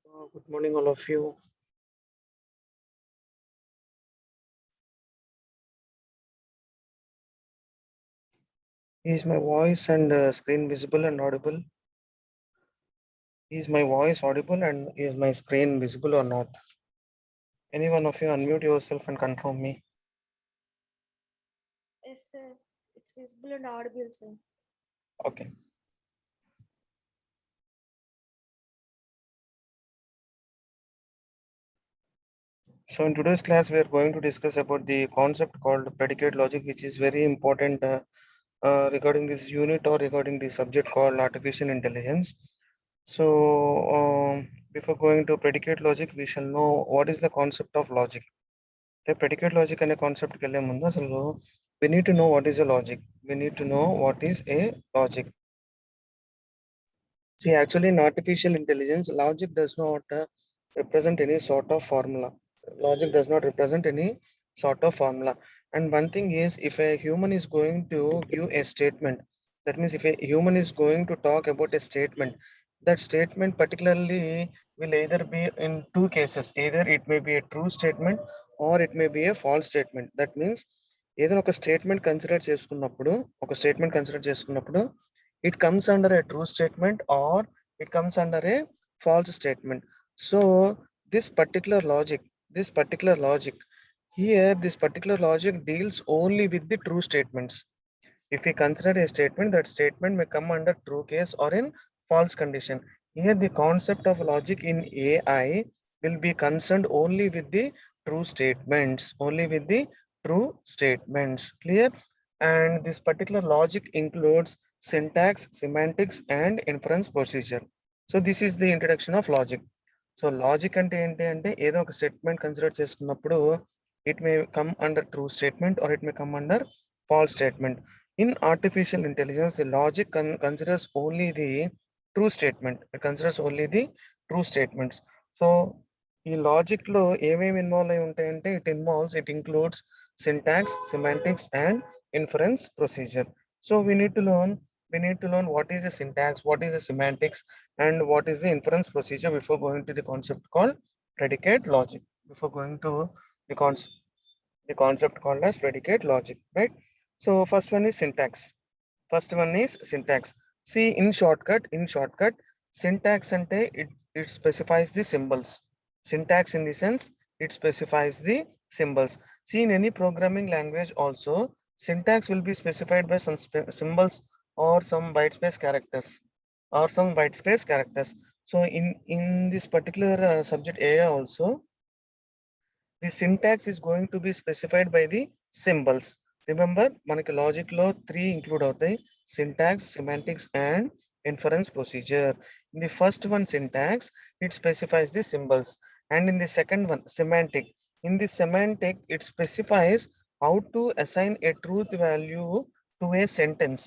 Good morning, all of you. Is my voice and screen visible and audible? Is my voice audible and is my screen visible or not? Any one of you unmute yourself and confirm me. Yes, sir. It's visible and audible, sir. Okay. So in today's class, we are going to discuss about the concept called predicate logic, which is very important regarding this unit or regarding the subject called artificial intelligence. So before going to predicate logic, we shall know what is the concept of logic. The predicate logic and a concept kelle mundu asalu we need to know what is a logic. We need to know what is a logic. See, actually, in artificial intelligence, logic does not represent any sort of formula. Logic does not represent any sort of formula. And one thing is, if a human is going to give a statement, that means if a human is going to talk about a statement, that statement particularly will either be in two cases. Either it may be a true statement or it may be a false statement. That means ఏదైనా ఒక statement consider చేసుకున్నప్పుడు it comes under a true statement or it comes under a false statement. So this particular logic here, this particular logic deals only with the true statements. If we consider a statement, that statement may come under true case or in false condition. Here the concept of logic in AI will be concerned only with the true statements, clear? And this particular logic includes syntax, semantics, and inference procedure. So this is the introduction of logic. So logic అంటే ఏంటి అంటే ఏదో ఒక statement consider చేసుకున్నప్పుడు it may come under true statement or it may come under false statement. In artificial intelligence, the logic considers only the true statement. It considers only the true statements. So ఈ logic లో ఏమేమి involve అయి ఉంటాయంటే it includes syntax, semantics, and inference procedure. So we need to learn what is the syntax, what is the semantics, and what is the inference procedure before going to the concept called predicate logic. Before going to the concept called as predicate logic, right? So first one is syntax. See, in shortcut, syntax ante it specifies the symbols. Syntax in the sense it specifies the symbols. See, in any programming language also, syntax will be specified by some symbols or some byte space characters. So in this particular subject area also, the syntax is going to be specified by the symbols. Remember, manaki logic lo three include అవుతాయి: syntax, semantics, and inference procedure. In the first one, syntax, it specifies the symbols, and in the second one, semantic, in the semantic it specifies how to assign a truth value to a sentence.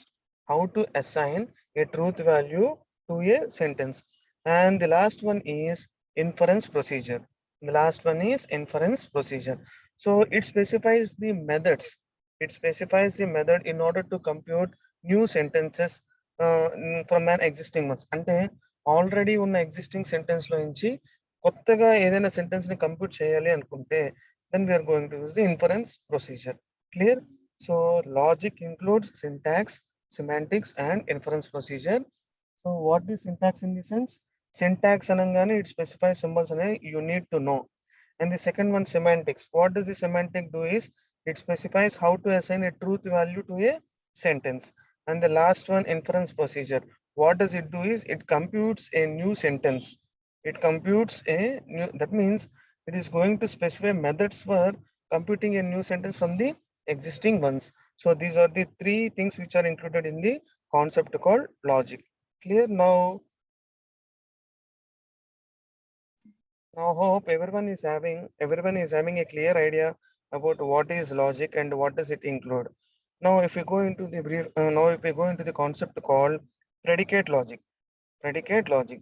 And the last one is inference procedure. So it specifies the methods. It specifies the method in order to compute new sentences from an existing ones. అంటే already ఉన్న existing sentence లో నుంచి కొత్తగా ఏదైనా sentence ని compute చేయాలి అనుకుంటే then we are going to use the inference procedure. Clear? So logic includes syntax, semantics, and inference procedure. So what is syntax in the sense? Syntax అనగానే it specifies symbols అనే you need to know. And the second one, semantics. What does the semantic do is it specifies how to assign a truth value to a sentence. And the last one, inference procedure. What does it do is it computes a new sentence. That means it is going to specify methods for computing a new sentence from the existing ones. So these are the three things which are included in the concept called logic. Clear? Now hope everyone is having a clear idea about what is logic and what does it include. Now if we go into the brief, now if we go into the concept called predicate logic. Predicate logic.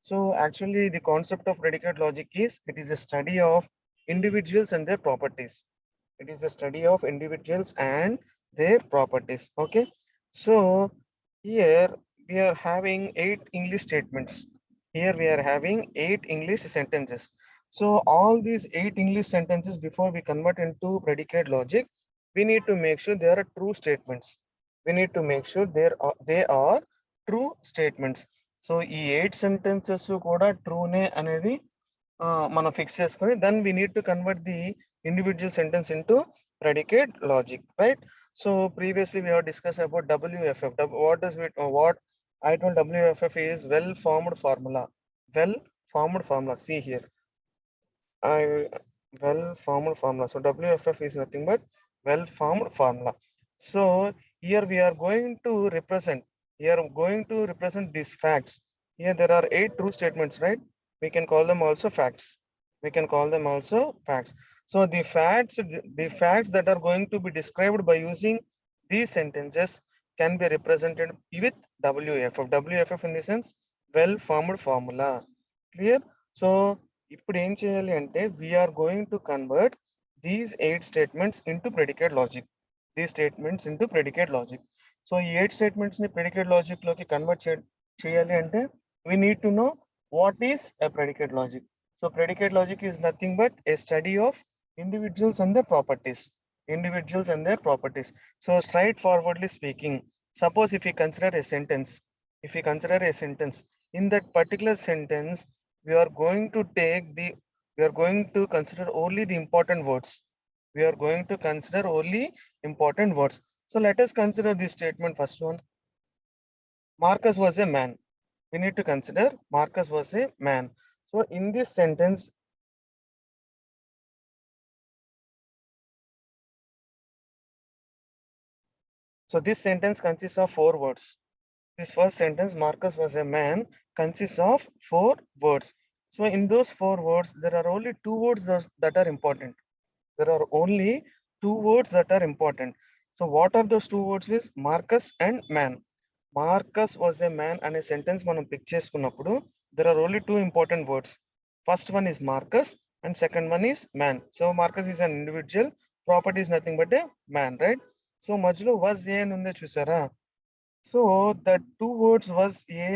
So actually the concept of predicate logic is it is a study of individuals and their properties. It is a study of individuals and their properties. Okay. So here we are having 8 English statements. Here we are having 8 English sentences. So all these 8 English sentences, before we convert into predicate logic, we need to make sure they are true statements. We need to make sure they are true statements. So ఈ 8 sentences కూడా true నే అనేది మనం fix చేసుకొని then we need to convert the individual sentence into predicate logic, right? So previously we have discussed about WFF. What I told WFF is well formed formula. Well formed formula. See here. I well formed formula. So WFF is nothing but well formed formula. So here we are going to represent. We are going to represent these facts. Here there are 8 true statements, right? We can call them also facts. We can call them also facts. So the facts that are going to be described by using these sentences can be represented with WFF. WFF in the sense well formed formula. Clear? So ఇప్పుడు ఏం చేయాలి అంటే we are going to convert these 8 statements into predicate logic. These statements into predicate logic. So ఈ 8 statements ని predicate logic లోకి convert చేయాలి అంటే we need to know what is a predicate logic. So predicate logic is nothing but a study of individuals and their properties. Individuals and their properties. So straightforwardly speaking, suppose if we consider a sentence, in that particular sentence, we are going to consider only the important words. We are going to consider only important words. So let us consider this statement. First one, Marcus was a man. We need to consider Marcus was a man. So in this sentence, so this sentence consists of 4 words. This first sentence, Marcus was a man, consists of 4 words. So in those 4 words, there are only 2 words that are important. There are only 2 words that are important. So what are those 2 words? Is Marcus and man. Marcus was a man and a sentence మనం pick చేసుకున్నప్పుడు there are only 2 important words. First one is Marcus and second one is man. So Marcus is an individual, property is nothing but a man, right? So మధ్యలో was a అని ఉందే చూసారా? So the 2 words was a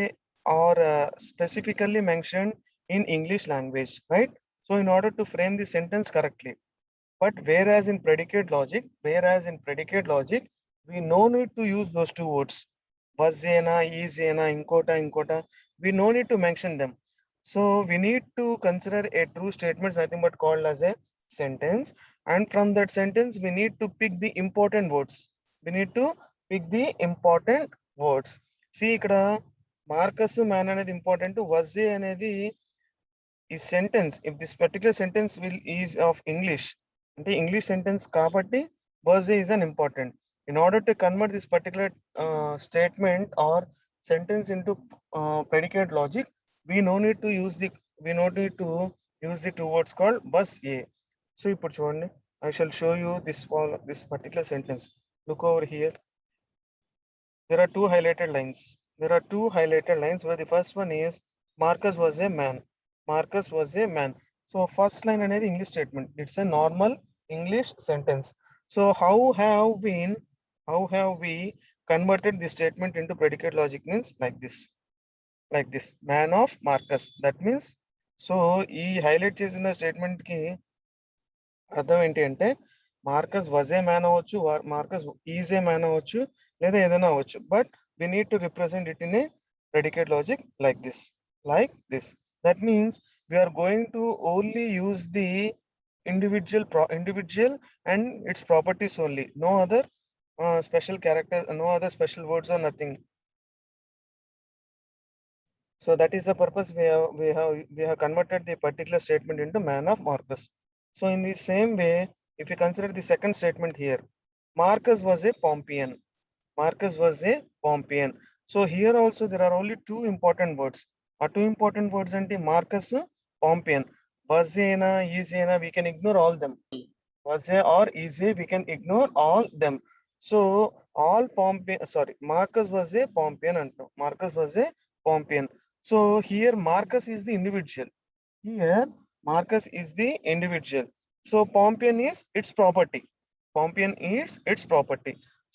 are specifically mentioned in English language, right? So in order to frame the sentence correctly. But whereas in predicate logic, we no need to use those 2 words. Was ena, is ena, inkota. We no need to mention them. So we need to consider a true statement, nothing but called as a sentence. And from that sentence, we need to pick the important words. See, ikkada Marcus man anedi important, was anedi is sentence. If this particular sentence is of English, the English sentence kabatti was is an important. In order to convert this particular statement or sentence into predicate logic, we no need to use the 2 words called was a. So ఇప్పుడు చూడండి, I shall show you this particular sentence. Look over here. There are 2 highlighted lines. Where the first one is Marcus was a man. Marcus was a man. So first line అనేది English statement. It's a normal English sentence. So how have we converted this statement into predicate logic means like this. Man of Marcus. That means, so ఈ highlight చేసిన statement కి అర్థం ఏంటి అంటే Marcus was a man అవ్వచ్చు, Marcus is a man అవ్వచ్చు, లేదా ఏదైనా అవ్వచ్చు. But we need to represent it in a predicate logic like this. That means we are going to only use the individual and its properties only. No other special character, no other special words or nothing. So that is the purpose we have converted the particular statement into man of Marcus. So in the same way, if you consider the second statement here, Marcus was a Pompeian. So here also there are only 2 important words. Are 2 important words and the Marcus, Pompeian. Was ena, is ena, we can ignore all them. Was a or is a, we can ignore all them. So all Marcus was a Pompeian anto. So here Marcus is the individual. So Pompeian is its property.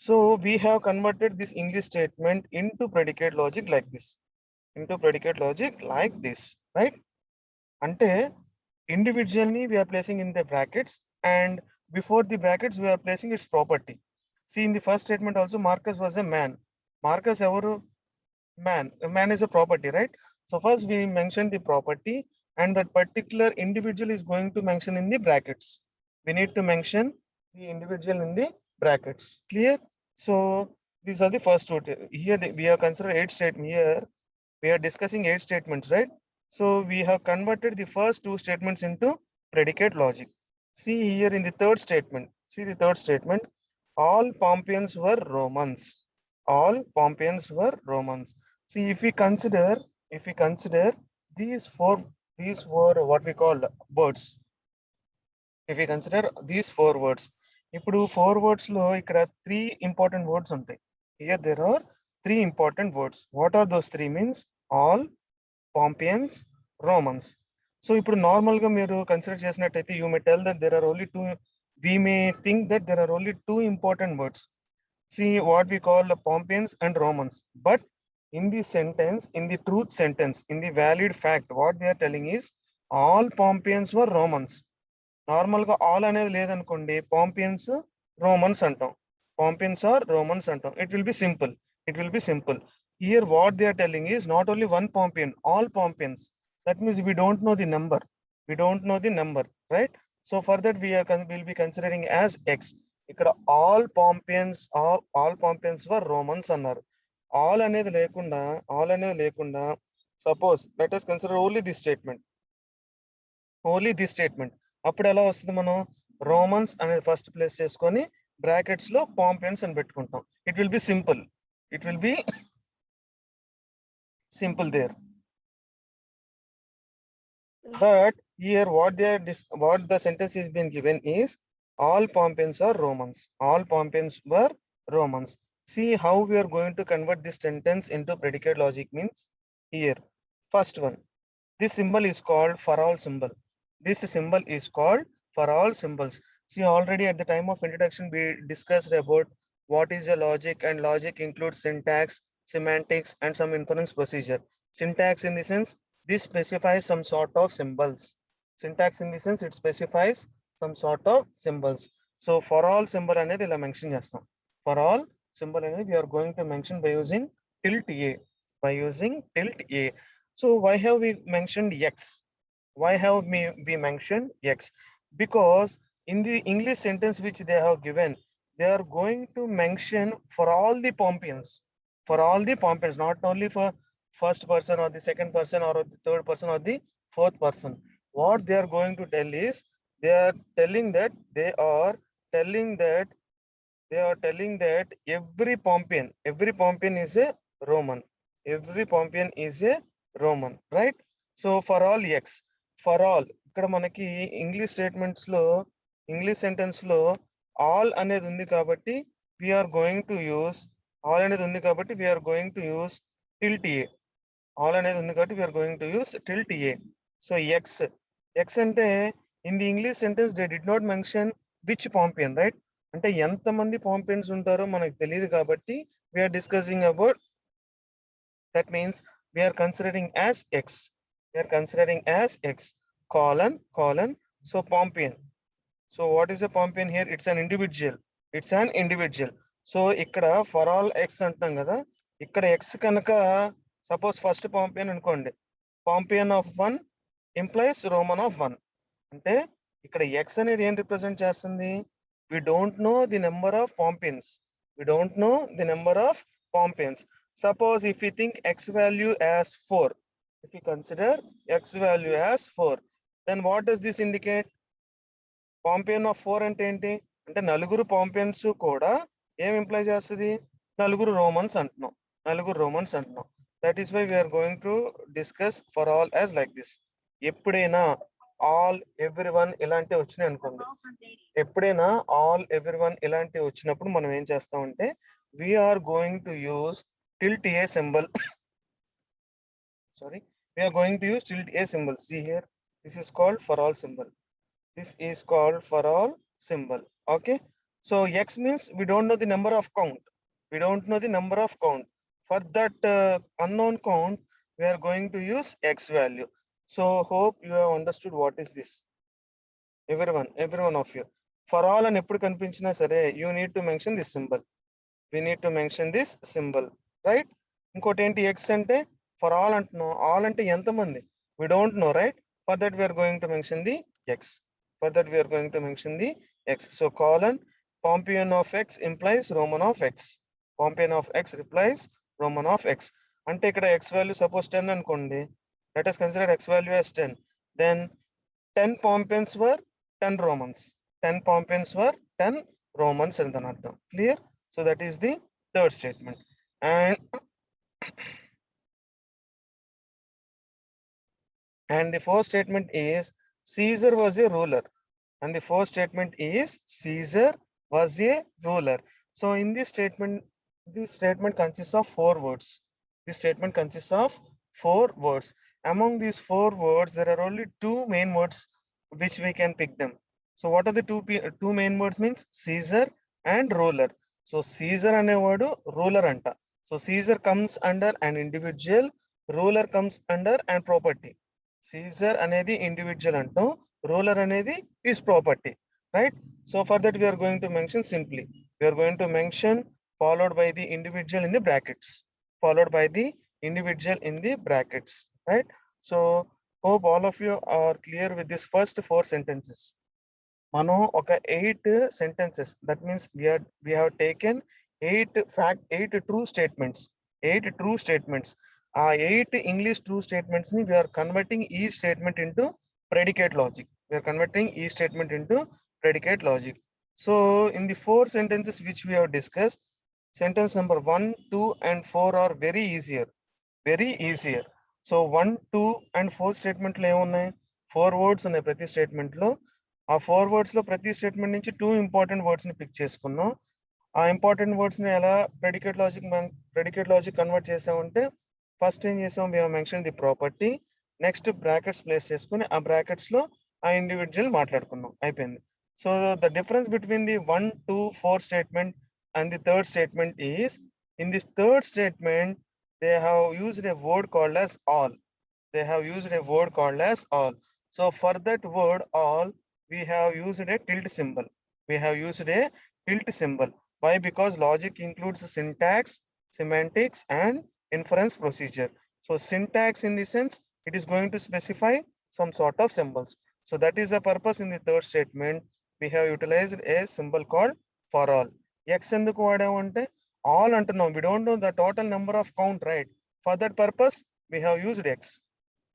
So we have converted this English statement into predicate logic like this. into predicate logic like this, right? Ante individually we are placing in the brackets, and before the brackets we are placing its property. See, in the first statement also Marcus was a man. Marcus ever man. A man is a property, right? So first we mention the property, and that particular individual is going to mention in the brackets. We need to mention the individual in the brackets. Clear? So these are the first two. Here we have considered 8 statements. Here we are discussing 8 statements, right? So we have converted the first 2 statements into predicate logic. See here in the third statement. See the third statement. All Pompeians were Romans. All Pompeians were Romans. See, if we consider these were what we call words. If we consider these 4 words, ఇప్పుడు 4 words లో ఇక్కడ 3 important words ఉంటాయి. Here there are 3 important words. What are those 3 means? All, Pompeians, Romans. So ఇప్పుడు normal గా మీరు consider చేసినట్టయితే you may tell that there are only 2. We may think that there are only 2 important words. See what we call the Pompeians and Romans. But in the sentence, in the truth sentence, in the valid fact, what they are telling is all Pompeians were Romans. Normal గా all అనేది లేదనుకోండి, పాంపియన్స్ Romans అంటాం. పాంపియన్స్ are Romans అంటాం. It will be simple. It will be simple. Here what they are telling is not only one Pompeian, all Pompeians. That means we don't know the number. We don't know the number, right? So for that will be considering as X. ఇక్కడ all Pompeians were Romans అన్నారు. All అనేది లేకుండా suppose let us consider only this statement. అప్పుడు ఎలా వస్తుంది? మనం Romans అనేది first place చేసుకొని బ్రాకెట్స్ లో పాంపియన్స్ అని పెట్టుకుంటాం. It will be simple. There. But here what the sentence is being given is all Pompeians are Romans. All Pompeians were Romans. See how we are going to convert this sentence into predicate logic means. Here first one, this symbol is called for all symbol. This symbol is called for all symbols. See, already at the time of introduction we discussed about what is a logic, and logic includes syntax, semantics, and some inference procedure. Syntax in the sense this specifies some sort of symbols. Syntax in the sense it specifies some sort of symbols. So for all symbol అనేది ఇలా mention చేస్తాం. For all symbol అనేది we are going to mention by using tilt a. So why have we mentioned X? Why have we mentioned X? Because in the English sentence which they have given, they are going to mention for all the Pompeians. For all the Pompeians, not only for first person or the second person or the third person or the fourth person. What they are going to tell is they are telling that every Pompeian is a Roman. Every Pompeian is a Roman, right? So for all X, for all, ఇక్కడ మనకి English sentence లో all అనేది ఉంది కాబట్టి we are going to use tilt a. All అనేది ఉంది కాబట్టి we are going to use tilt a. So X అంటే in the English sentence they did not mention which Pompeian, right? అంటే ఎంతమంది పాంపియన్స్ ఉంటారో మనకు తెలియదు కాబట్టి we are discussing about, that means we are considering as X. Colon. So Pompeian. So what is a Pompeian here? It's an individual. So ఇక్కడ for all X అంటున్నాం కదా, ఇక్కడ X కనుక సపోజ్ ఫస్ట్ Pompeian అనుకోండి, Pompeian of 1 implies Roman of 1. అంటే ఇక్కడ X అనేది ఏం రిప్రజెంట్ చేస్తుంది? We don't know the number of Pompeians. Suppose if we think X value as 4, if we consider X value as 4, then what does this indicate? Pompeian of 4 అంటే ఏంటి? అంటే నలుగురు Pompeians కూడా ఏం ఇంప్లై చేస్తుంది? నలుగురు రోమన్స్ అంటున్నాం. That is why we are going to discuss for all as like this. ఎప్పుడైనా ఆల్ ఎవ్రీవన్ ఇలాంటి వచ్చినాయి అనుకోండి, వచ్చినప్పుడు మనం ఏం చేస్తామంటే we are going to use tilt a symbol. See here, this is called for all symbol. Okay, so X means we don't know the number of count. For that unknown count, we are going to use X value. So hope you have understood what is this. Every one of you. For all and eppudu kanpinchina sare, you need to mention this symbol. We need to mention this symbol, right? Inkoti enti X ante for all antunnam. All ante enta mandi? We don't know, right? For that we are going to mention the X. For that we are going to mention the X. So colon Pompeian of X implies Roman of X. Pompeian of X implies Roman of X. Ante ikkada X value suppose 10 anukondi. Let us consider X value as 10. Then 10 Pompeians were 10 Romans. 10 Pompeians were 10 Romans in the Nartham. Clear? So that is the third statement. And the fourth statement is Caesar was a ruler. And the fourth statement is Caesar was a ruler. So in this statement consists of 4 words. This statement consists of 4 words. Among these 4 words, there are only 2 main words which we can pick them. So what are the two main words means? Caesar and ruler. So Caesar ane word ruler anta. So Caesar comes under an individual, ruler comes under an property. Caesar anedi individual antam, ruler anedi is property, right? So for that we are going to mention simply. We are going to mention followed by the individual in the brackets. Followed by the individual in the brackets, right? So hope all of you are clear with this first 4 sentences. Mano oka 8 sentences. That means we have taken 8 true statements. 8 true statements. 8 English true statements ni we are converting each statement into predicate logic. We are converting each statement into predicate logic. So in the 4 sentences which we have discussed, sentence number 1, 2, and 4 are very easier. Very easier. So 1, 2, and 4 statement lo emunnai? 4 words ఉన్నాయి ప్రతి statement లో. ఆ 4 words లో ప్రతి statement నుంచి 2 important words ని pick చేసుకున్నాం. ఆ ఇంపార్టెంట్ వర్డ్స్ ని ఎలా ప్రెడికేట్ లాజిక్ కన్వర్ట్ చేసామంటే, ఫస్ట్ ఏం చేసాం, we have mention the property, next brackets place చేసుకుని ఆ బ్రాకెట్స్ లో ఆ ఇండివిజువల్ మాట్లాడుకున్నాం, అయిపోయింది. So the difference between the 1, 2, 4 statement and the third statement is, in this third statement they have used a word called as all. They have used a word called as all. So for that word all, we have used a tilde symbol. We have used a tilde symbol. Why? Because logic includes syntax, semantics, and inference procedure. So syntax, in the sense, it is going to specify some sort of symbols. So that is the purpose. In the third statement, we have utilized a symbol called for all. X enduku vaadamante all antunnam. We don't know the total number of count, right? For that purpose, we have used X.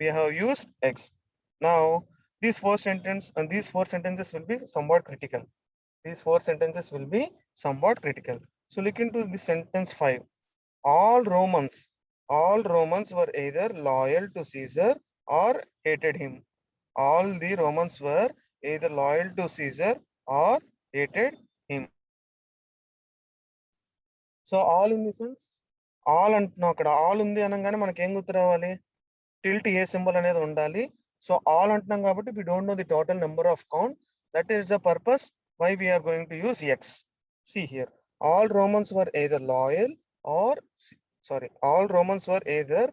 We have used X. Now, these 4 sentences will be somewhat critical. These 4 sentences will be somewhat critical. So look into the sentence 5. All Romans were either loyal to Caesar or hated him. All the Romans were either loyal to Caesar or hated him. So all in the sense, all అంటున్నాం. అక్కడ all ఉంది అనగానే మనకి ఏం గుర్తు రావాలి? Tilt ఏ symbol అనేది ఉండాలి. సో ఆల్ అంటున్నాం కాబట్టి we don't know the total number of count. That is the purpose why we are going to use x. See here, all Romans were either loyal or all Romans were either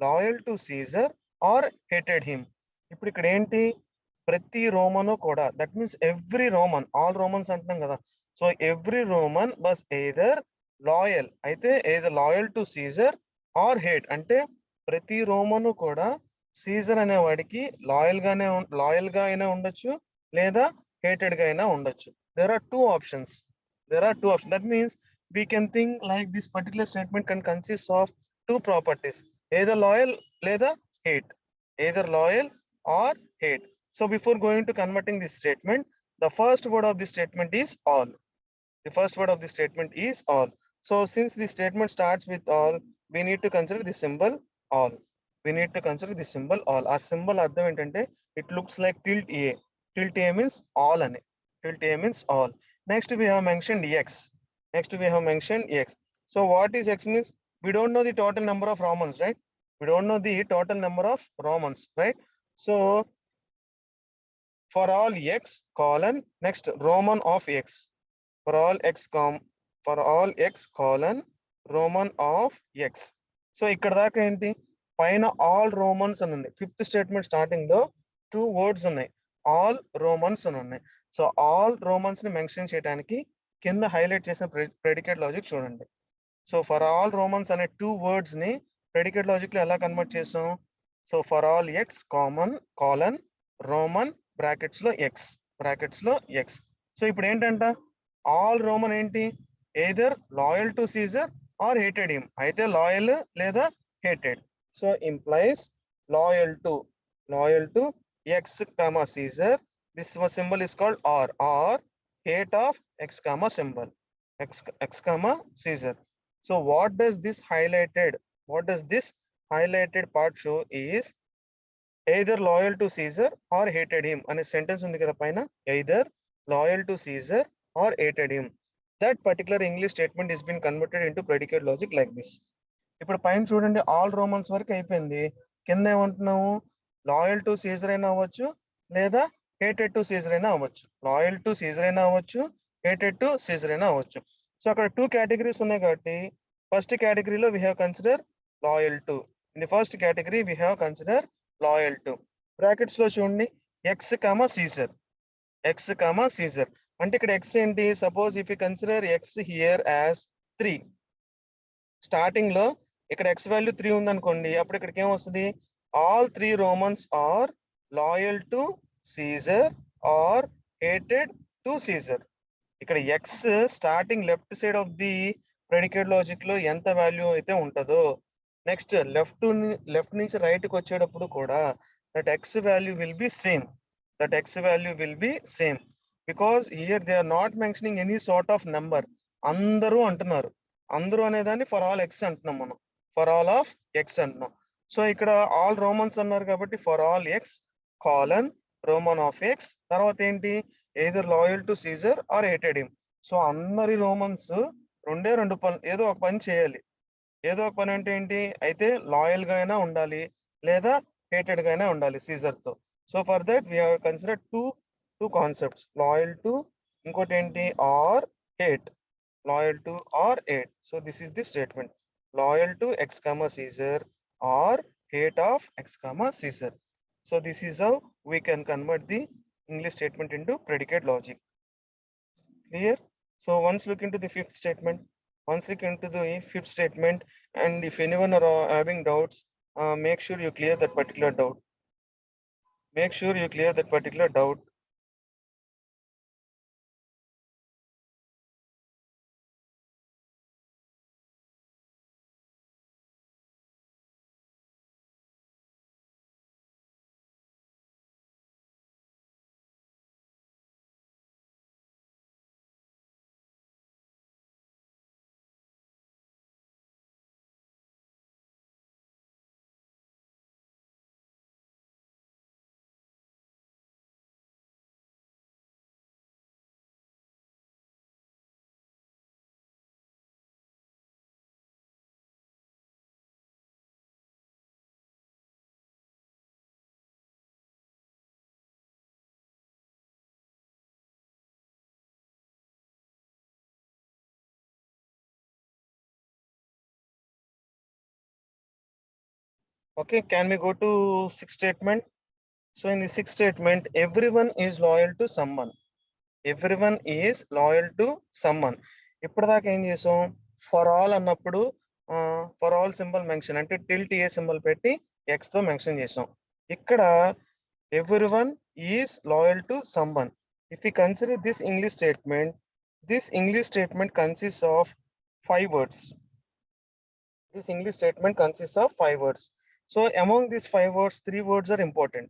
loyal to Caesar or hated him. ఇప్పుడు ఇక్కడ ఏంటి? ప్రతి Roman కూడా, that means every Roman, all Romans అంటున్నాం కదా. So every Roman was either loyal, అయితే ఏదో loyal to Caesar or hate, అంటే ప్రతి రోమను కూడా సీజర్ అనే వాడికి లాయల్ గా అయినా ఉండొచ్చు, లేదా హేటెడ్ గా అయినా ఉండొచ్చు. There are two options. That means we can think like this particular statement can consist of 2 properties, either loyal లేదా hate, either loyal or hate. So before going to converting this statement, the first word of this statement is all. The first word of the statement is all. So since the statement starts with all, we need to consider the symbol all. We need to consider the symbol all. Our symbol అర్థం ఏంటంటే, it looks like tilt A. Tilt A means all అని. Tilt A means all. Next we have mentioned X. So what is X means? We don't know the total number of Romans, right? We don't know the total number of Romans, right? So for all X colon, next Roman of X. For all X colon Roman of X. So ఇక్కడ దాకా ఏంటి? పైన all Romans అని ఉంది. Fifth statement starting లో 2 words ఉన్నాయి, all Romans అని ఉన్నాయి. సో ఆల్ రోమన్స్ ని మెన్షన్ చేయడానికి కింద హైలైట్ చేసిన ప్రెడికేట్ లాజిక్ చూడండి. సో ఫర్ ఆల్ రోమన్స్ అనే 2 వర్డ్స్ ని ప్రెడికేట్ లాజిక్ లో ఎలా కన్వర్ట్ చేసాం? So for all x common colon Roman brackets లో ఎక్స్. సో ఇప్పుడు ఏంటంట, ఆల్ రోమన్ ఏంటి, either loyal to Caesar or hated him. అయితే లాయల్ లేదా hated. So implies loyal to X comma Caesar. This symbol is called or hate of x comma symbol x comma Caesar. So what does this highlighted part show is either loyal to Caesar or hated him అనే sentence ఉంది కదా పైన, either loyal to Caesar or hated him. That particular English statement is been converted into predicate logic like this. ఇప్పుడు పైన చూడండి, all Romans వరకు అయిపోయింది. కింద ఏమంటున్నాము, లాయల్ టు సీజర్ అయినా అవ్వచ్చు లేదా హేటెడ్ టు సీజర్ అయినా అవ్వచ్చు. లాయల్ టు సీజర్ అయినా అవ్వచ్చు, హేటెడ్ టు సీజర్ అయినా అవ్వచ్చు. సో అక్కడ 2 కేటగిరీస్ ఉన్నాయి కాబట్టి ఫస్ట్ కేటగిరీలో we have consider loyal to. In the first category we have consider loyal to. Brackets లో చూడండి ఎక్స్ కామా సీజర్ అంటే ఇక్కడ ఎక్స్ ఏంటి, suppose if you consider X here as 3, starting లో ఇక్కడ ఎక్స్ వాల్యూ 3 ఉంది అనుకోండి, అప్పుడు ఇక్కడికి ఏమొస్తుంది, all 3 Romans are loyal to Caesar or hated to Caesar. ఇక్కడ X starting left side of the predicate logic లో ఎంత వాల్యూ అయితే ఉంటుందో, నెక్స్ట్ లెఫ్ట్ నుంచి రైట్ కి వచ్చేటప్పుడు కూడా that x value will be same. Because here they are not mentioning any sort of number. అందరూ అంటున్నారు, అందరూ అనేదాన్ని ఫర్ ఆల్ ఎక్స్ అంటున్నాం మనం, ఫర్ ఆల్ ఆఫ్ ఎక్స్ అంటున్నాం. సో ఇక్కడ ఆల్ రోమన్స్ అన్నారు కాబట్టి for all x colon Roman of x, తర్వాత ఏంటి, either loyal to Caesar or hated him. So అందరి రోమన్స్ రెండు పనులు, ఏదో ఒక పని చేయాలి. ఏదో ఒక పని అంటే ఏంటి, అయితే లాయల్ గా అయినా ఉండాలి లేదా హేటెడ్ గా అయినా ఉండాలి సీజర్ తో. So for that we have consider two concepts, loyal to, ఇంకోటి ఏంటి or hate, loyal to or hate. So this is the statement, loyal to X comma Caesar or hate of X comma Caesar. So this is how we can convert the English statement into predicate logic. Clear? So once look into the fifth statement. And if anyone are having doubts, make sure you clear that particular doubt. Okay, can we go to sixth statement? So in the sixth statement, everyone is loyal to someone. ఇప్పటిదాకా ఏం చేసాం, for all అన్నప్పుడు for all symbol mention అంటే tilt ఏ symbol పెట్టి X తో mention చేసాం. ఇక్కడ everyone is loyal to someone. If we consider this English statement consists of 5 words. So among these 5 words, 3 words are important.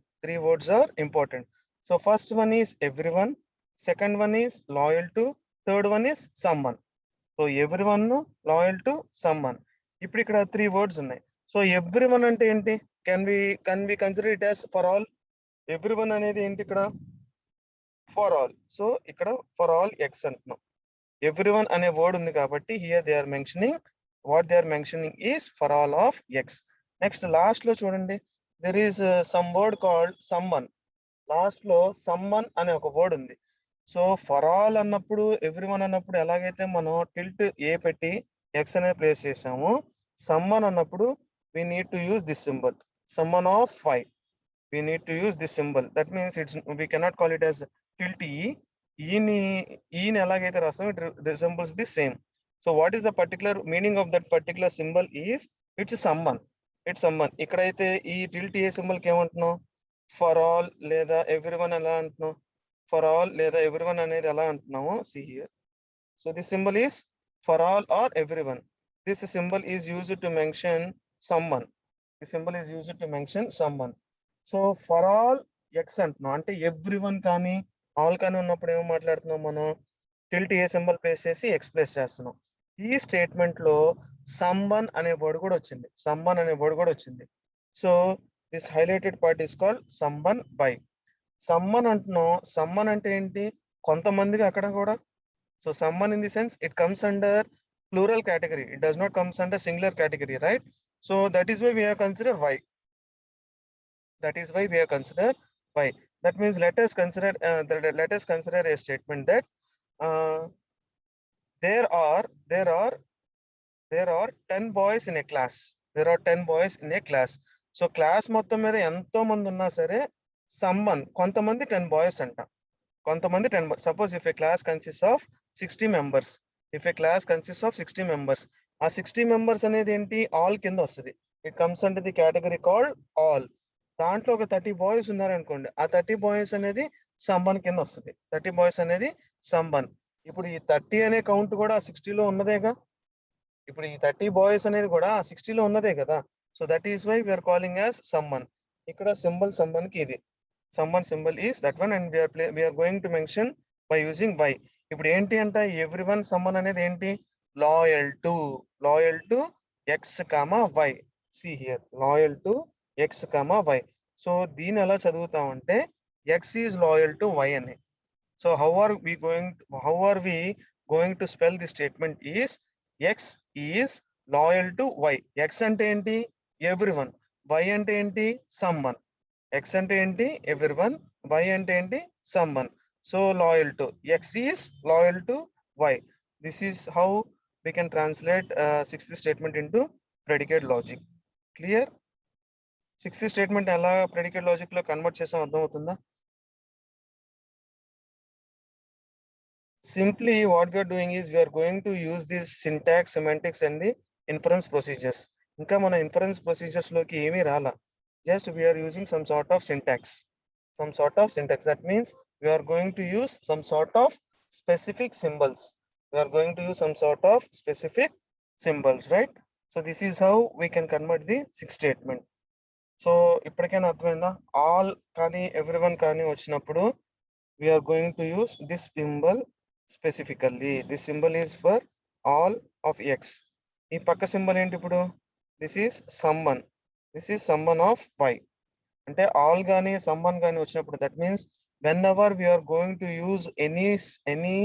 So first one is everyone, second one is loyal to, third one is someone. So everyone loyal to someone. ఇప్పుడు ఇక్కడ 3 words ఉన్నాయి. So everyone అంటే ఏంటి, can we consider it as for all? everyone అనేది ఏంటి ఇక్కడ, for all. So ఇక్కడ for all x అంటున్నాం. everyone అనే వర్డ్ ఉంది కాబట్టి here they are mentioning is for all of x. Next last లో చూడండి, there is some word called someone. Last లో సమ్మన్ అనే ఒక వర్డ్ ఉంది. సో ఫర్ ఆల్ అన్నప్పుడు, ఎవ్రీవన్ అన్నప్పుడు ఎలాగైతే మనం టిల్ట్ ఏ పెట్టి ఎక్స్ అనేది ప్లేస్ చేసాము, సమ్మన్ అన్నప్పుడు we need to use this symbol. Summon of 5. We need to use this symbol. That means we cannot call it as tilt e. E ni elagaithe rastam, it resembles the same. So what is the particular meaning of that particular symbol is it's summon. It's summon. Ikkadaithe ee tilt e symbol ki emantunnam, for all లేదా everyone ala antunnam. For all లేదా everyone అనేది ఎలా అంటున్నామో, see here. So this symbol is for all or everyone. This symbol is used to mention someone. The symbol is used to mention someone. So for all x అంటున్నాం, అంటే every one కానీ all కానీ ఉన్నప్పుడు ఏమో మాట్లాడుతున్నాం మనం, tilt ఏ symbol place చేసి X place చేస్తున్నాం. ఈ స్టేట్మెంట్ లో సమ్వన్ అనే వర్డ్ కూడా వచ్చింది, సమ్వన్ అనే వర్డ్ కూడా వచ్చింది. So this highlighted part is called someone by. Someone అంటున్నాం, సమ్మన్ అంటే ఏంటి, కొంతమందికి అక్కడ కూడా. So someone in the sense it comes under plural category, it does not comes under singular category, right? So that is why we have consider y. That is why we are considered why. That means let us consider a statement that uh, there are 10 boys in a class. There are 10 boys in a class. So class మొత్తం మీద ఎంతో మంది ఉన్నా సరే someone కొంతమంది 10 boys అంట, కొంతమంది 10. Suppose if a class consists of 60 members, if a class consists of 60 members, ఆ 60 members అనేది ఏంటి, all కింద వస్తుంది. It comes under the category called all. దాంట్లో ఒక 30 బాయ్స్ ఉన్నారనుకోండి, ఆ 30 బాయ్స్ అనేది సంబన్ కింద వస్తుంది. 30 బాయ్స్ అనేది సంబన్. ఇప్పుడు ఈ 30 అనే కౌంట్ కూడా 60లో ఉన్నదేగా, ఇప్పుడు ఈ 30 బాయ్స్ అనేది కూడా 60లో ఉన్నదే కదా. So that is why we're calling as summon. ఇక్కడ సింబల్ సమ్మన్ కి ఇది, summon symbol is that one, and we're going to mention by using by. ఇప్పుడు ఏంటి అంట, ఎవ్రీ వన్ సమ్మన్ అనేది ఏంటి, loyal to X comma Y. See here, loyal to X comma Y. So దీని ఎలా చదువుతామంటే X is loyal to Y అని. So how are we going to spell the statement is X is loyal to y. X అంటే ఏంటి, every one. Y అంటే ఏంటి, someone. X అంటే ఏంటి, ఎవ్రీ వన్. వై అంటే ఏంటి, someone. So loyal to, x is loyal to y. This is how we can translate sixth statement into predicate logic. Clear? Sixth statement ఎలా predicate logic లో convert చేసాం అర్థం అవుతుందా? Simply what we are doing is we are going to use this syntax, semantics and the inference procedures. ఇంకా మన inference procedures లోకి ఏమీ రాలా, just we are using some sort of syntax. That means we are going to use some sort of specific symbols. Right? So this is how we can convert the sixth statement. So ఇప్పటికైనా అర్థమైందా, all కానీ everyone కానీ వచ్చినప్పుడు we are going to use this symbol specifically. This symbol is for all of x. ఈ పక్క symbol ఏంటి ఇప్పుడు, this is someone of y. అంటే ఆల్ కానీ someone కానీ వచ్చినప్పుడు, that means whenever we are going to use any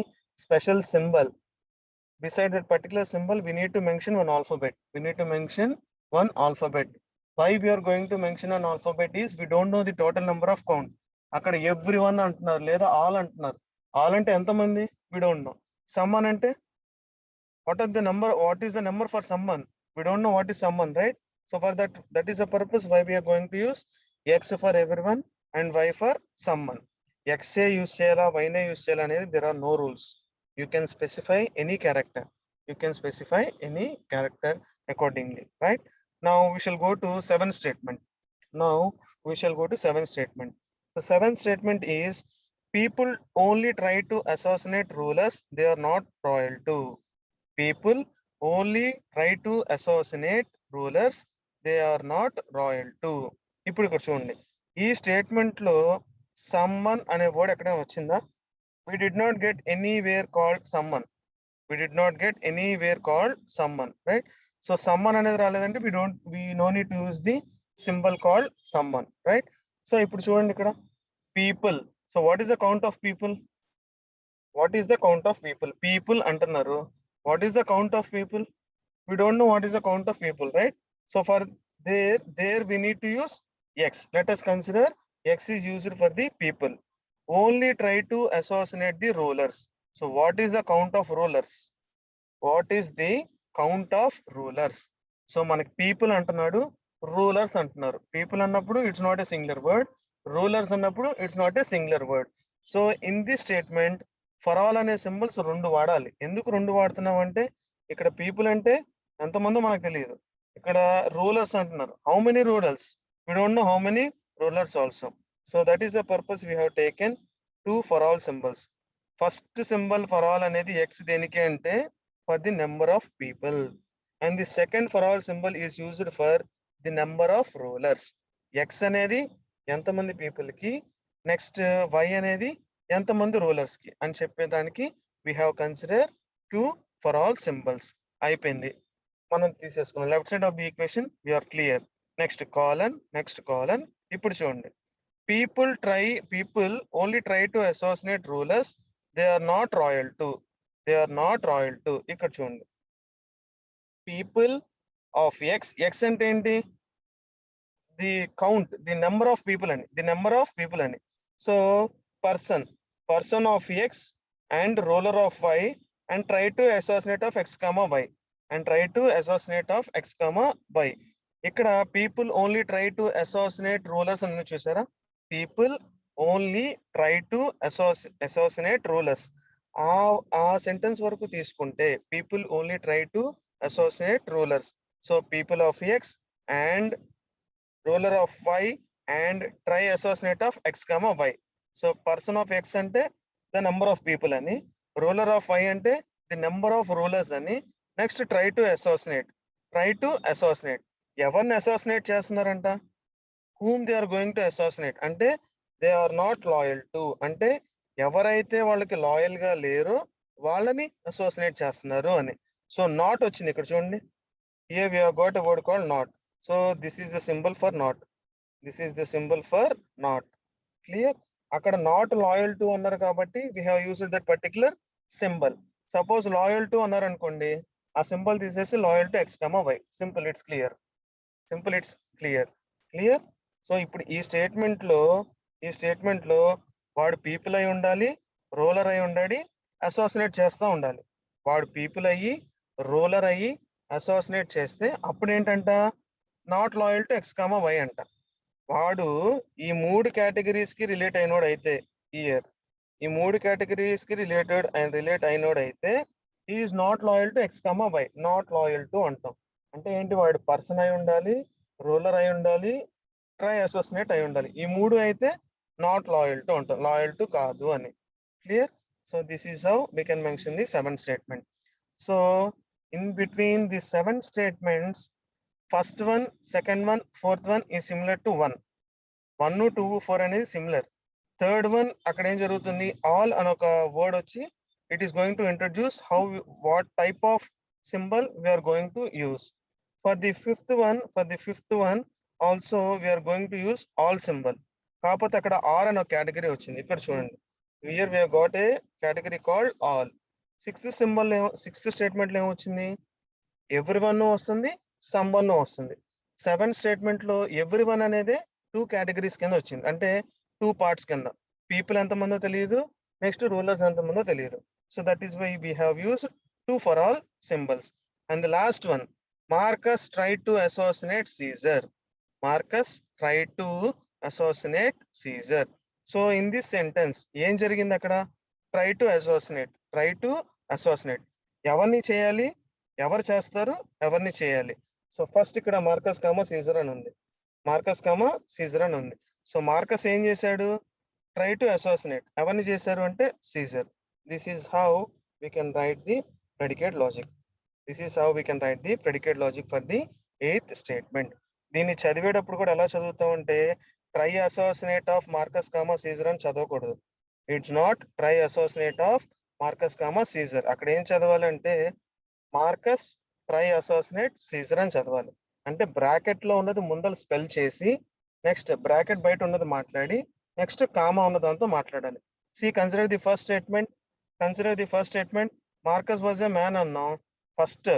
special symbol, beside that particular symbol we need to mention one alphabet. Why we are going to mention an alphabet is we don't know the total number of count. అక్కడ every one అంటున్నారు లేదా all అంటున్నారు. All అంటే ఎంతమంది, we don't know. Someone అంటే what is the number for someone, we don't know what is someone, right? So for that is the purpose why we are going to use x for everyone and y for someone. X A use చేయాలా, y నే use చేయాలా అనేది there are no rules. You can specify any character accordingly, right? Now we shall go to seventh statement. The seventh statement is people only try to assassinate rulers, they are not royal to. People only try to assassinate rulers, they are not royal to. ఇప్పుడు ఇక్కడ చూడండి, ఈ statement లో someone అనే word ఎక్కడ వచ్చిందా, we did not get anywhere called someone, right? So someone అనేది రాలేదంటే we no need to use the symbol called someone, right? So ఇప్పుడు చూడండి ఇక్కడ people. So what is the count of people? People అంటున్నారు. What is the count of people? We don't know what is the count of people, right? So for there we need to use x. Let us consider x is used for the people. Only try to assassinate the rulers. So what is the count of rulers? So మనకి people అంటున్నాడు, rulers అంటున్నారు. People అన్నప్పుడు it's not a singular word, rulers అన్నప్పుడు it's not a singular word. So in this statement for all అనే symbols రెండు వాడాలి. ఎందుకు రెండు వాడుతున్నాం అంటే ఇక్కడ పీపుల్ అంటే ఎంతమందో మనకు తెలియదు, ఇక్కడ రూలర్స్ అంటున్నారు. How many rulers, we don't know how many rulers also. So that is the purpose we have taken two for all symbols. First symbol for all అనేది ఎక్స్ దేనికి అంటే for the number of people, and the second for all symbol is used for the number of rulers. X అనేది ఎంతమంది people కి, next why అనేది ఎంతమంది rulers కి అని చెప్పడానికి we have consider two for all symbols. అయిపోయింది, మనం తీసేసుకున్నాం. Left side of the equation we're clear. Next colon. ఇప్పుడు చూడండి, people only try to assassinate rulers, they are not loyal to. ఇక్కడ చూడండి, పీపుల్ ఆఫ్ ఎక్స్ అంటే ఏంటి, the count, the number of people అని. So person of X and ruler of Y and try to assassinate of X comma Y. ఇక్కడ people only try to assassinate rulers అని చూసారా, people only try to assassinate rulers. ఆ sentence వరకు తీసుకుంటే people only try to assassinate rulers. So people of X and ruler of Y and try assassinate of X comma Y. So person of X అంటే the number of people అని, ruler of Y అంటే the number of rulers అని, next try to assassinate. ఎవరిని assassinate చేస్తున్నారంట, whom they are going to assassinate అంటే they are not loyal to అంటే ఎవరైతే వాళ్ళకి లాయల్ గా లేరో వాళ్ళని అసోసినేట్ చేస్తున్నారు అని. సో నాట్ వచ్చింది ఇక్కడ చూడండి, here we have got a word called not. So this is the symbol for not. Clear? అక్కడ నాట్ లాయల్ టు అన్నారు కాబట్టి we have used that particular symbol. Suppose loyal to అన్నారు అనుకోండి, ఆ సింబల్ తీసేసి loyal to X comma y. Simple, it's clear. So ఇప్పుడు ఈ statement లో వాడు పీపుల్ అయి ఉండాలి, రూలర్ అయి ఉండాలి, అసోసినేట్ చేస్తూ ఉండాలి. వాడు పీపుల్ అయ్యి రూలర్ అయ్యి అసోసినేట్ చేస్తే అప్పుడు ఏంటంట, not loyal to X comma Y అంట. వాడు ఈ మూడు కేటగిరీస్ కి రిలేట్ అయినోడు అయితే, ఈ మూడు కేటగిరీస్ కి రిలేట్ అయినోడు అయితే is not loyal to X comma y, not loyal to అంటాం. అంటే ఏంటి, వాడు పర్సన్ అయి ఉండాలి, రూలర్ అయి ఉండాలి, ట్రై అసోసినేట్ అయి ఉండాలి. ఈ మూడు అయితే నాట్ లాయల్ టు అంటాం, లాయల్ టు కాదు అని. Clear? So this is how we can mention the 7 statement. So in between the 7 statements, first one, second one, fourth one ఈ సిమిలర్ టు 1, 2, 4 అనేది సిమిలర్. థర్డ్ వన్ అక్కడ ఏం జరుగుతుంది, all అని ఒక వర్డ్ వచ్చి it is going to introduce what type of symbol we are going to use. For the fifth one also we are going to use all symbol. కాకపోతే అక్కడ are అనే category వచ్చింది. ఇక్కడ చూడండి, here we have got a category called all. Sixth statement లో ఏమొచ్చింది, every one వస్తుంది, some one వస్తుంది. 7 స్టేట్మెంట్ లో ఎవ్రీ వన్ అనేది 2 కేటగిరీస్ కింద వచ్చింది, అంటే 2 పార్ట్స్ కింద. పీపుల్ ఎంతమందో తెలియదు, నెక్స్ట్ రూలర్స్ ఎంతమందో తెలియదు. So that is why we have used 2 for all symbols. And the last one, Marcus tried to assassinate Caesar. So in this sentence ఏం జరిగింది అక్కడ, try to assassinate. ఎవరిని చేయాలి, ఎవరు చేస్తారు, ఎవరిని చేయాలి. సో ఫస్ట్ ఇక్కడ మార్కస్ కామా సీజర్ అని ఉంది, సో మార్కస్ ఏం చేశాడు, ట్రై టు అసోసినేట్. ఎవరిని చేశారు అంటే Caesar. This is how we can write the predicate logic for the 8th statement. దీన్ని చదివేటప్పుడు కూడా ఎలా చదువుతామంటే, try assassinate of Marcus comma Caesar అని చదవకూడదు. It's not try assassinate of Marcus comma Caesar. అక్కడ ఏం చదవాలంటే మార్కస్ ట్రై అసోసినేట్ సీజర్ అని చదవాలి. అంటే బ్రాకెట్ లో ఉన్నది ముందర స్పెల్ చేసి, నెక్స్ట్ బ్రాకెట్ బయట ఉన్నది మాట్లాడి, నెక్స్ట్ కామా ఉన్న దాంతో మాట్లాడాలి. See, consider the first statement. Marcus was a man అన్నాం, ఫస్ట్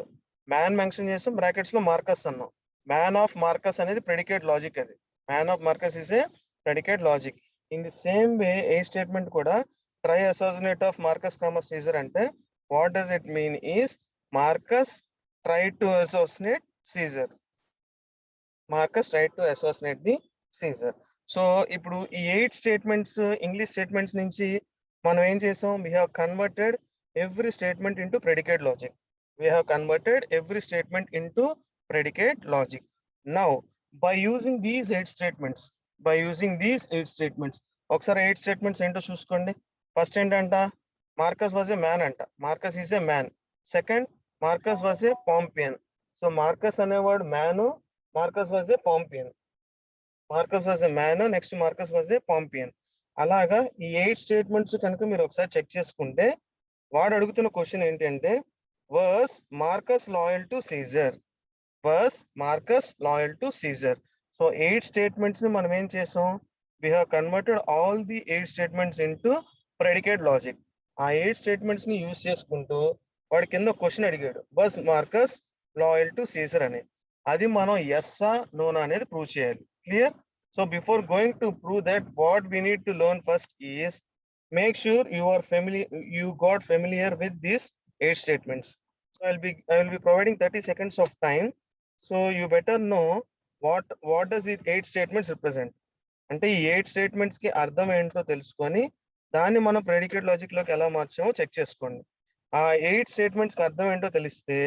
మ్యాన్ మెన్షన్ చేసాం, బ్రాకెట్స్ లో మార్కస్ అన్నాం. మ్యాన్ ఆఫ్ మార్కస్ అనేది ప్రెడికేట్ లాజిక్. అది man of Marcus is a predicate logic. In the same way a statement కూడా try assassinate of Marcus comma Caesar అంటే what does it mean is Marcus try to assassinate Caesar. Marcus tried to assassinate the Caesar. So ఇప్పుడు ఈ 8 statements English statements నుంచి మనం ఏం చేసాం? We have converted every statement into predicate logic. We have converted every statement into predicate logic. Now, by using these 8 statements, ఒకసారి 8 statements ఏంటో చూసుకోండి. First ఏంటంట? మార్కస్ వాజ్ ఏ మ్యాన్ అంట. Marcus is a man. Second, Marcus was a Pompeian. So Marcus అనేవాడు man, Marcus was a Pompeian. Marcus was a man, next Marcus was a Pompeian. అలాగా ఈ 8 statements కనుక మీరు ఒకసారి check చేసుకుంటే వాడు అడుగుతున్న క్వశ్చన్ ఏంటంటే, was Marcus loyal to Caesar? Was Marcus loyal to Caesar? So 8 statements ని మనం ఏం చేసాం? We have converted all the 8 statements into predicate logic. ఆ 8 స్టేట్మెంట్స్ ని యూజ్ చేసుకుంటూ వాడి కింద క్వశ్చన్ అడిగాడు, was Marcus loyal to Caesar అని. అది మనం ఎస్సా నోనా అనేది ప్రూవ్ చేయాలి. Clear? So before going to prove that, what we need to learn first is make sure you got familiar with these 8 statements. So I will be providing 30 seconds of time. So you better know what does the 8 statements represent. అంటే ఈ 8 statements కి అర్థం ఏంటో తెలుసుకొని దాన్ని మనం predicate logic లోకి ఎలా మార్చామో చెక్ చేసుకోండి. ఆ 8 స్టేట్మెంట్స్ కి అర్థం ఏంటో తెలిస్తే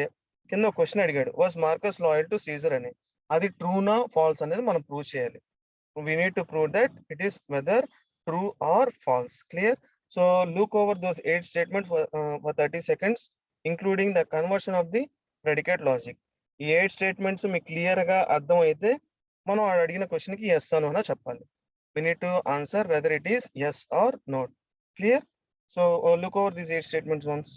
కింద క్వశ్చన్ అడిగాడు, was Marcus loyal to Caesar అని. అది ట్రూనా ఫాల్స్ అనేది మనం ప్రూవ్ చేయాలి. We need to prove that it is whether true or false. Clear? So look over those 8 statements for 30 seconds, including the conversion of the predicate logic. ఈ 8 statements మీకు clear గా అర్థం అయితే మనం అడిగిన క్వశ్చన్ కి ఎస్ అనో చెప్పాలి. We need to answer whether it is yes or no. Clear? So look over these 8 statements once.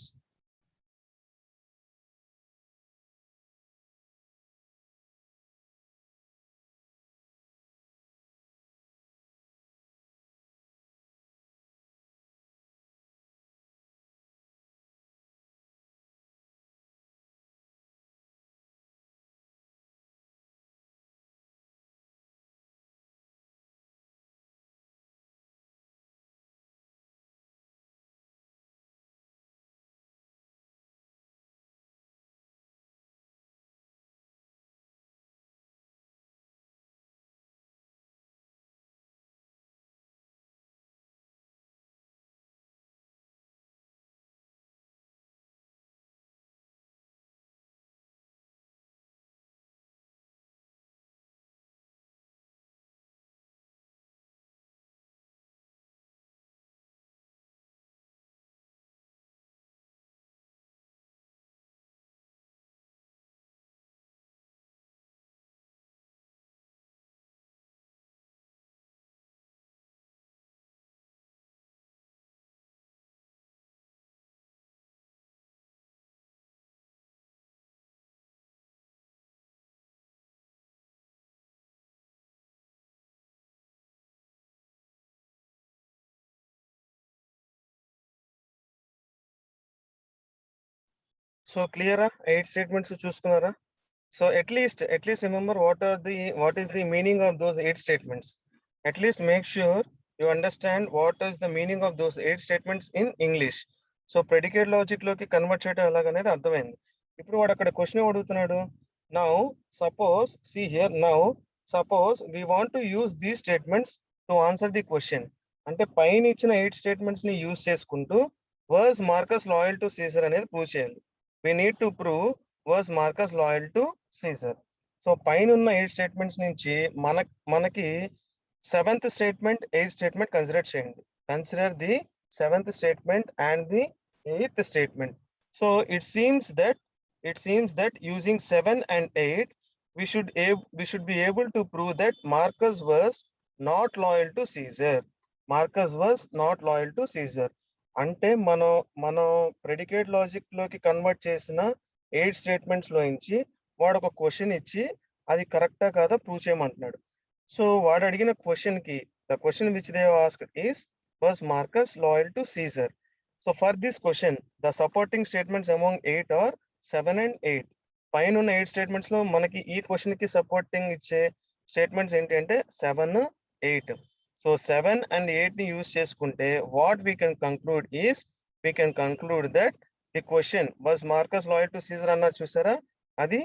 So క్లియరా? 8 స్టేట్మెంట్స్ చూసుకున్నారా? So at least remember what is the meaning of those 8 statements. At least make sure you understand what is the meaning of those 8 statements in English. So predicate logic లోకి convert చేయడం ఎలాగనేది అర్థమైంది. ఇప్పుడు వాడు అక్కడ question అడుగుతున్నాడు. Now suppose, see here, now suppose we want to use these statements to answer the question. అంటే పైన ఇచ్చిన 8 స్టేట్మెంట్స్ ని యూజ్ చేసుకుంటూ was Marcus loyal to Caesar అనేది ప్రూవ్ చేయాలి. We need to prove was Marcus loyal to Caesar. So పైన ఉన్న 8 స్టేట్మెంట్స్ నుంచి మనకి 7th statement, 8th statement consider చేయండి. Consider the 7th statement and the 8th statement. So it seems that using 7 and 8 we should be able to prove that Marcus was not loyal to Caesar. Marcus was not loyal to Caesar. అంటే మనం predicate logic లోకి convert చేసిన 8 statements లో నుంచి వాడు ఒక question ఇచ్చి అది కరెక్టా కాదా ప్రూవ్ చేయమంటున్నాడు. సో వాడు అడిగిన క్వశ్చన్ కి the question which they asked is was Marcus loyal to Caesar. So for this question the supporting statements among 8 or 7 and 8. పైన ఉన్న 8 స్టేట్మెంట్స్ లో మనకి ఈ క్వశ్చన్ కి సపోర్టింగ్ ఇచ్చే స్టేట్మెంట్స్ ఏంటి అంటే 7, 8. సో 7 and 8 ని యూజ్ చేసుకుంటే what we can conclude is that the question was Marcus loyal to Caesar అన్నారు చూసారా, అది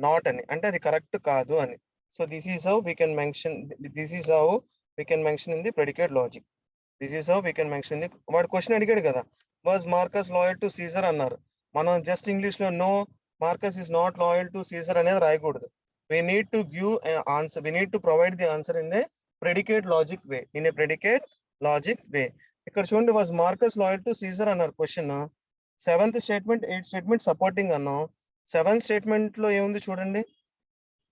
నాట్ అని, అంటే అది కరెక్ట్ కాదు అని. So this is how we can mention, this is how we can mention in the predicate logic. This is how we can mention the. వాడు question అడిగాడు కదా, was Marcus loyal to Caesar అన్నారు. మనం just English లో no Marcus is not loyal to Caesar అనేది రాయకూడదు. we need to give an answer, we need to provide the answer in a predicate logic way, in a predicate logic way. ఇక్కడ చూడండి, was Marcus loyal to Caesar అన్నారు question. Seventh statement, eighth statement supporting అన్నాం. Seventh statement లో ఏముంది చూడండి,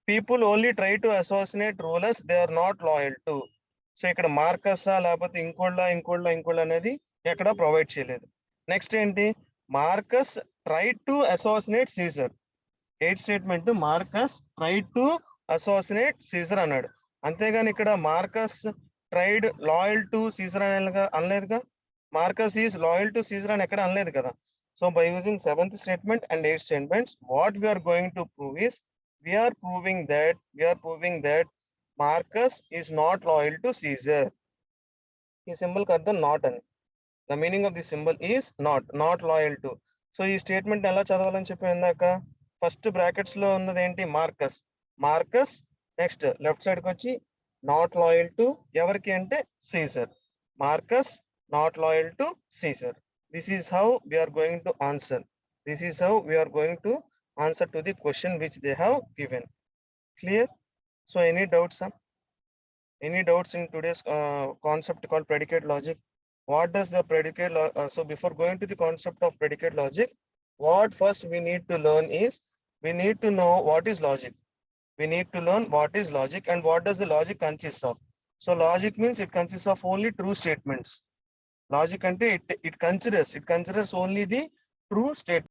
people only try to assassinate rulers, they are not loyal to. So ఇక్కడ మార్కసా లేకపోతే ఇంకోళ్ళ అనేది ఎక్కడ ప్రొవైడ్ చేయలేదు. నెక్స్ట్ ఏంటి, Marcus try to assassinate Caesar. Eighth statement Marcus try to assassinate Caesar అన్నాడు. అంతేగాని ఇక్కడ Marcus tried loyal to Caesar అనలేదుగా. Marcus is loyal to Caesar అని ఎక్కడ అనలేదు కదా. So by using seventh statement and eighth statements, what we're going to prove is, we are proving that Marcus is not loyal to Caesar. ఈ symbol కి అర్థం not అని. The meaning of the symbol is not loyal to. So ఈ statement ఎలా చదవాలని చెప్పి ఇందాక, first brackets లో ఉన్నది ఏంటి, మార్కస్. నెక్స్ట్ లెఫ్ట్ సైడ్ కి వచ్చి నాట్ లాయల్ టు ఎవరికి అంటే Caesar. Marcus not loyal to Caesar. This is how we are going to answer. This is how we are going to answer to the question which they have given. Clear? So any doubts, sir? Any doubts in today's concept called predicate logic? What does the predicate so before going to the concept of predicate logic, what first we need to learn is, we need to know what is logic. We need to learn what is logic and what does the logic consist of. So logic means it consists of only true statements. Logic ante it considers only the true statements.